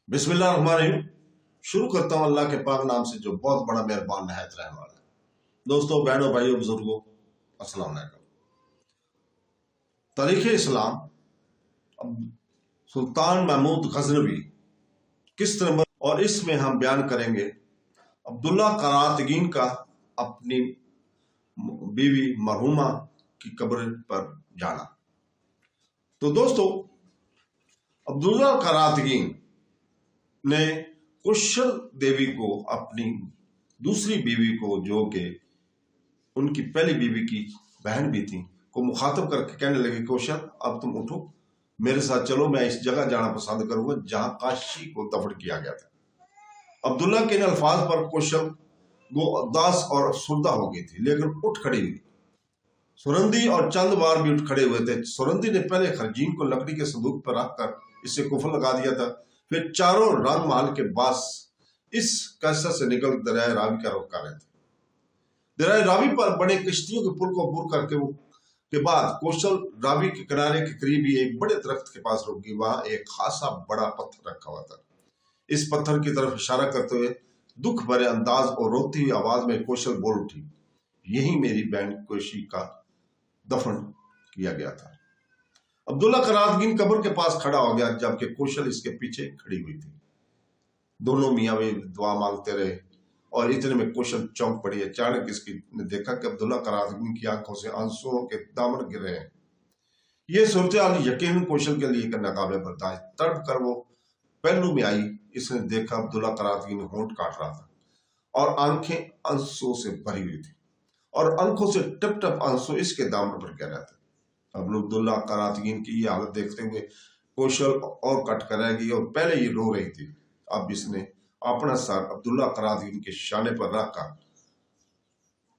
बिस्मिल्लाहिर्रहमानिर्रहीम। शुरू करता हूँ अल्लाह के पाक नाम से जो बहुत बड़ा मेहरबान नहायत रहने वाला है। दोस्तों, बहनों, भाइयों, बुजुर्गों, अस्सलाम वालेकुम। तारीख़ इस्लाम सुल्तान महमूद गजनवी किस्त नंबर, और इसमें हम बयान करेंगे अब्दुल्ला करातगीन का अपनी बीवी मरहुमा की कब्र पर जाना। तो दोस्तों, अब्दुल्ला करातगीन ने कुशल देवी को, अपनी दूसरी बीवी को, जो कि उनकी पहली बीवी की बहन भी थी, को मुखातब करके कहने लगे, कुशल अब तुम उठो, मेरे साथ चलो, मैं इस जगह जाना पसंद करूंगा जहां काशी को दफन किया गया था। अब्दुल्ला के इन अल्फाज पर कुशल वो उदास और सुरदा हो गई थी, लेकिन उठ खड़ी हुई। सुरंदी और चंद बार भी उठ खड़े हुए थे। सुरंदी ने पहले खरजीन को लकड़ी के संदूक पर रखकर इसे कुफल लगा दिया था। फिर चारों रंग महल के बास इस कैसर से निकल दरिया रावी का रुख कर रहे थे। दरिया रावी पर बड़े किश्तियों के पुल को अबूर करके के बाद कौशल रावी के किनारे के करीब ही एक बड़े दरख्त के पास रुक गई। वहां एक खासा बड़ा पत्थर रखा हुआ था। इस पत्थर की तरफ इशारा करते हुए दुख भरे अंदाज और रोती हुई आवाज में कौशल बोल उठी, यही मेरी बहन कोशी का दफन किया गया था। अब्दुल्ला करातगीन कब्र के पास खड़ा हो गया, जबकि कौशल इसके पीछे खड़ी हुई थी। दोनों मियाँ भी दुआ मांगते रहे और इतने में कौशल चौंक पड़ी। अचानक इसकी ने देखा कि अब्दुल्ला करातगीन की आंखों से आंसुओं के दामन गिर रहे हैं। ये सूरत हाल यकीन कौशल के लिए नाकाबिल बर्दाश्त। तड़प कर वो पहलू में आई। इसने देखा अब्दुल्ला करातगीन होंठ काट रहा था और आंखें आंसुओं से भरी हुई थी, और आंखों से टप टप आंसू इसके दामन पर गिर रहे थे। अब अब्दुल्ला करातगीन की ये हालत देखते हुए कौशल और कट कर रह गई, और पहले ये रो रही थी। अब इसने अपना सर अब्दुल्ला करातगीन के शाने पर रखकर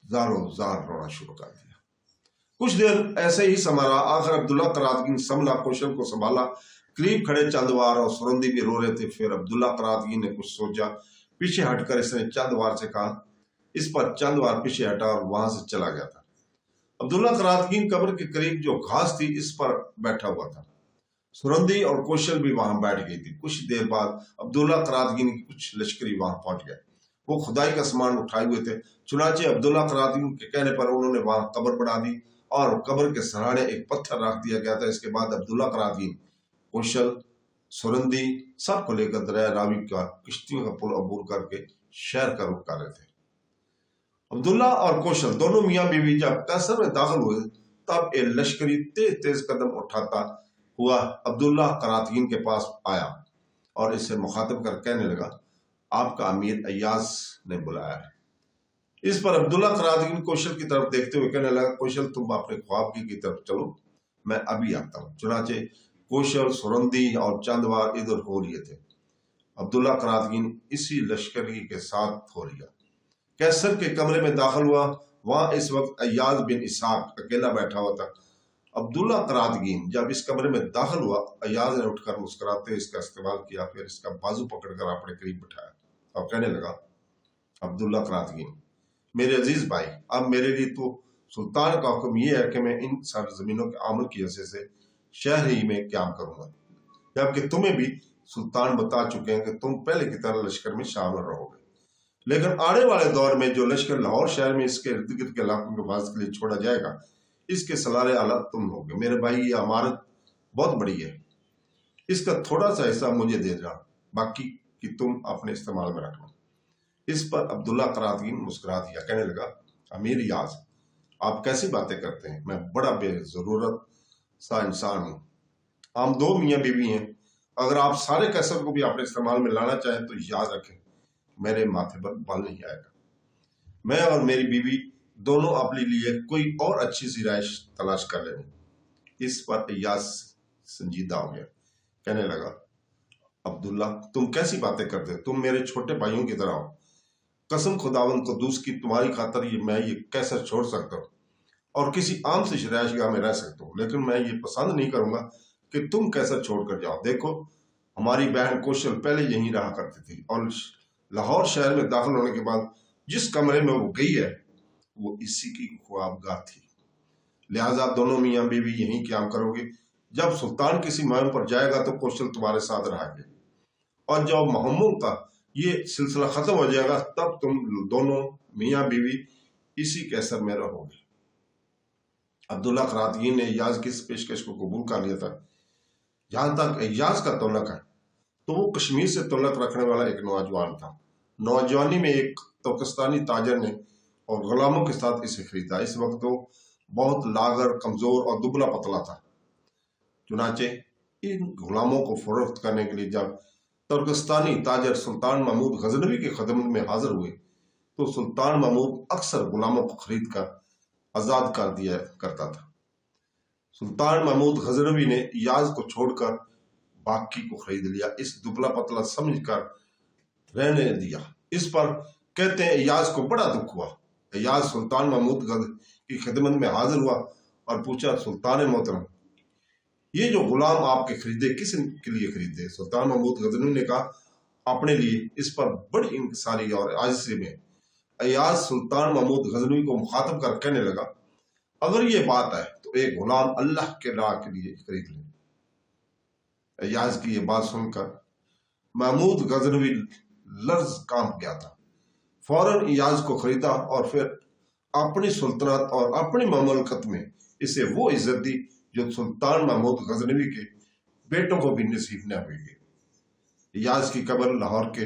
जारो जार रोना शुरू कर दिया। कुछ देर ऐसे ही समारा। आखिर अब्दुल्ला करातगीन संभला, कौशल को संभाला। करीब खड़े चंदवार और सुरंदी भी रो रहे थे। फिर अब्दुल्ला करातगीन ने कुछ सोचा। पीछे हटकर इसने चंदवार से कहा। इस पर चंदवार पीछे हटा और वहां से चला गया था। अब्दुल्ला करातगीन कब्र के करीब जो घास थी, इस पर बैठा हुआ था। सुरंदी और कौशल भी वहां बैठ गई थी। कुछ देर बाद अब्दुल्ला करातगीन की कुछ लश्करी वहां पहुंच गए। वो खुदाई का सामान उठाए हुए थे। चुनाचे अब्दुल्ला करातगीन के कहने पर उन्होंने वहां कब्र बढ़ा दी और कब्र के सहारे एक पत्थर रख दिया गया था। इसके बाद अब्दुल्ला करातगीन, कौशल, सुरंदी सबको लेकर दरिया रावी का किश्तियों का पुल अबूर करके शहर का रुख कर रहे थे। अब्दुल्ला और कौशल दोनों मियाँ बीवी जब कैसर में दाखिल हुए, तब एक लश्करी तेज तेज कदम उठाता हुआ अब्दुल्ला करातगीन के पास आया और इससे मुखातब कर कहने लगा, आपका अमीर अय्याज ने बुलाया है। इस पर अब्दुल्ला करातगीन कौशल की तरफ देखते हुए कहने लगा, कौशल तुम अपने ख्वाब की तरफ चलो, मैं अभी आता हूँ। चुनाचे कौशल, सुरंदी और चंदवार इधर हो लिए थे। अब्दुल्ला करातगीन इसी लश्करी के साथ हो लिया। कैसर के कमरे में दाखिल हुआ। वहां इस वक्त अय्याज बिन इसहाक अकेला बैठा हुआ था। अब्दुल्ला करातगीन जब इस कमरे में दाखिल हुआ, अय्याज ने उठकर मुस्कुराते हुए इसका इस्तेमाल किया। फिर इसका बाजू पकड़कर अपने करीब बिठाया और कहने लगा, अब्दुल्ला करातगीन, मेरे अजीज भाई, अब मेरे लिए तो सुल्तान का हुक्म यह है कि मैं इन सरजमीनों के आमल की वजह से शहर ही में क्याम करूंगा, जबकि तुम्हें भी सुल्तान बता चुके हैं कि तुम पहले की तरह लश्कर में शामिल रहोगे। लेकिन आने वाले दौर में जो लश्कर लाहौर शहर में इसके इर्द गिर्द के इलाकों के हिफाजत के लिए छोड़ा जाएगा, इसके सलारे आला तुम होगे। मेरे भाई, ये इमारत बहुत बड़ी है, इसका थोड़ा सा हिस्सा मुझे दे जा, बाकी कि तुम अपने इस्तेमाल में रखना। इस पर अब्दुल्ला करातगीन मुस्कुरा दिया, कहने लगा, अमीर याज, आप कैसी बातें करते हैं? मैं बड़ा बेजरूरत सा इंसान हूं। हम दो मियाँ बीवी हैं। अगर आप सारे कैसर को भी अपने इस्तेमाल में लाना चाहें तो याद रखें, मेरे माथे पर बाल नहीं आएगा। मैं और मेरी बीवी दोनों अपने लिए कोई और अच्छी सी राइश तलाश कर लेंगे। इस पर अय्याज संजीदा हो गया, कहने लगा, अब्दुल्ला, तुम कैसी बातें करते हो? तुम मेरे छोटे भाइयों की तरह हो। कसम खुदावंद कुद्दूस की, तुम्हारी खातर मैं ये कैसे छोड़ सकता हूँ और किसी आम से रिहायशगाह में रह सकता हूँ, लेकिन मैं ये पसंद नहीं करूंगा कि तुम कैसे छोड़कर जाओ। देखो, हमारी बहन कौशल पहले यहीं रहा करती थी और लाहौर शहर में दाखिल होने के बाद जिस कमरे में वो गई है, वो इसी की ख्वाबगाह थी। लिहाजा दोनों मियाँ बीवी यहीं क्याम करोगे। जब सुल्तान किसी मुहिम पर जाएगा तो कौशल तुम्हारे साथ रहेगी اور جب محمود کا یہ سلسلہ ختم ہو جائے گا تب تم دونوں میاں بیوی اسی کیسر میں رہو گے۔ عبداللہ قراتگین نے ایاز کی اس پیشکش کو قبول کر لیا تھا۔ جہاں تک ایاز کا تعلق ہے تو وہ کشمیر سے تعلق رکھنے والا ایک نوجوان تھا۔ نوجوانی میں ایک ترکستانی تاجر نے اور غلاموں کے ساتھ اسے خریدا۔ اس وقت وہ بہت لاغر، کمزور اور دبلا پتلا تھا۔ چنانچہ ان غلاموں کو فروخت کرنے کے لیے جب ترکستانی تاجر سلطان محمود غزنوی کی خدمت میں حاضر ہوئے تو سلطان محمود اکثر غلاموں کو خرید کر آزاد کر دیا کرتا تھا۔ سلطان محمود غزنوی نے ایاز کو چھوڑ کر باقی کو خرید لیا، اس دبلا پتلا سمجھ کر رہنے دیا۔ اس پر کہتے ہیں ایاز کو بڑا دکھ ہوا۔ ایاز سلطان محمود کی خدمت میں حاضر ہوا اور پوچھا، سلطان محترم، یہ جو غلام آپ کے خریدے کس کے لیے خریدے؟ سلطان محمود غزنوی نے کہا، اپنے لیے۔ اس پر بڑی انکساری اور عاجزی میں ایاز سلطان محمود غزنوی کو مخاطب کر کہنے لگا، اگر یہ بات ہے تو ایک غلام اللہ کے راہ کے لیے خرید لیں۔ ایاز کی یہ بات سن کر محمود غزنوی لرز کانپ گیا تھا۔ فوراً ایاز کو خریدا اور پھر اپنی سلطنت اور اپنی مملکت میں اسے وہ عزت دی جو سلطان محمود غزنوی کے بیٹوں کو بھی نصیب نہ ہوئی۔ ایاز کی قبر لاہور کے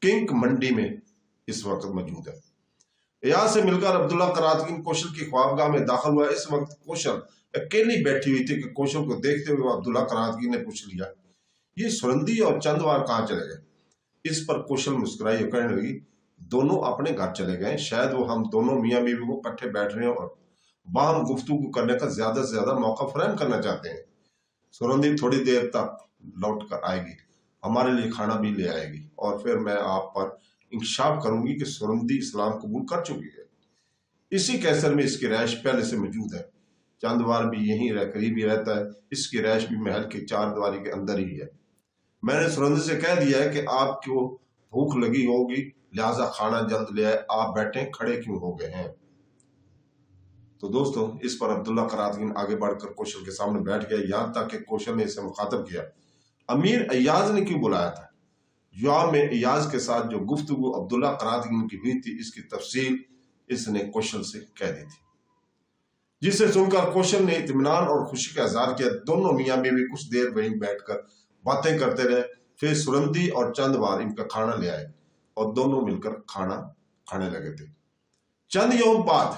کنک منڈی میں اس وقت موجود ہے۔ ایاز سے مل کر عبداللہ قراتگین کوشل کی خوابگاہ میں داخل ہوا۔ اس وقت کوشل اکیلی بیٹھی ہوئی تھی کہ کوشل کو دیکھتے ہوئے عبداللہ قراتگین نے پوچھ لیا، یہ سرندی اور چندوار کہاں چلے گئے؟ اس پر کوشل مسکرائی اور کہنے لگی، دونوں اپنے گھر چلے گئے، شاید وہ ہم دونوں میاں بیوی کو اکٹھے بیٹھنے اور باہم گفتگو کرنے کا زیادہ سے زیادہ موقع فراہم کرنا چاہتے ہیں۔ سرندی تھوڑی دیر تک لوٹ کر آئے گی، ہمارے لیے کھانا بھی لے آئے گی اور پھر میں آپ پر انکشاف کروں گی کہ سرندی اسلام قبول کر چکی ہے۔ اسی کیسر میں اس کی رہائش پہلے سے موجود ہے۔ چندوار بھی یہیں قریب ہی رہتا ہے، اس کی رہائش بھی محل کی چار دیواری کے اندر ہی ہے۔ میں نے سرندی سے کہہ دیا ہے کہ آپ کو بھوک لگی ہوگی لہٰذا کھانا جلد لے آئے، آپ بیٹھیں، کھڑے کیوں ہو گئے ہیں؟ تو دوستو، اس پر عبداللہ قراتگین آگے بڑھ کر کوشل کے سامنے بیٹھ گیا، یہاں تک کہ کوشل نے اسے مخاطب کیا، امیر ایاز نے کیوں بلایا تھا؟ جواب میں ایاز کے ساتھ جو گفتگو عبداللہ قراتگین کی ہوئی تھی اس کی تفصیل اس نے کوشل سے کہہ دی تھی، جسے سن کر کوشل نے اطمینان اور خوشی کا اظہار کیا۔ دونوں میاں بیوی کچھ دیر وہیں بیٹھ کر باتیں کرتے رہے، پھر سرندی اور چندوار ان کا کھانا لے آئے اور دونوں مل کر کھانا کھانے لگے تھے۔ چند یوم بعد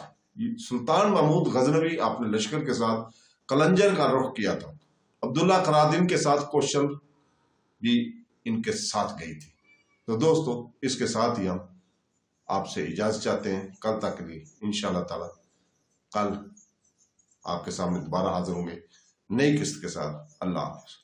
سلطان محمود غزنوی اپنے لشکر کے ساتھ قلنجر کا رخ کیا تھا۔ عبداللہ قراتگین کے ساتھ کوشل بھی ان کے ساتھ گئی تھی۔ تو دوستو، اس کے ساتھ ہی ہم آپ سے اجازت چاہتے ہیں، کل تک کے لیے انشاءاللہ تعالی کل آپ کے سامنے دوبارہ حاضر ہوں گے نئی قسط کے ساتھ۔ اللہ حافظ۔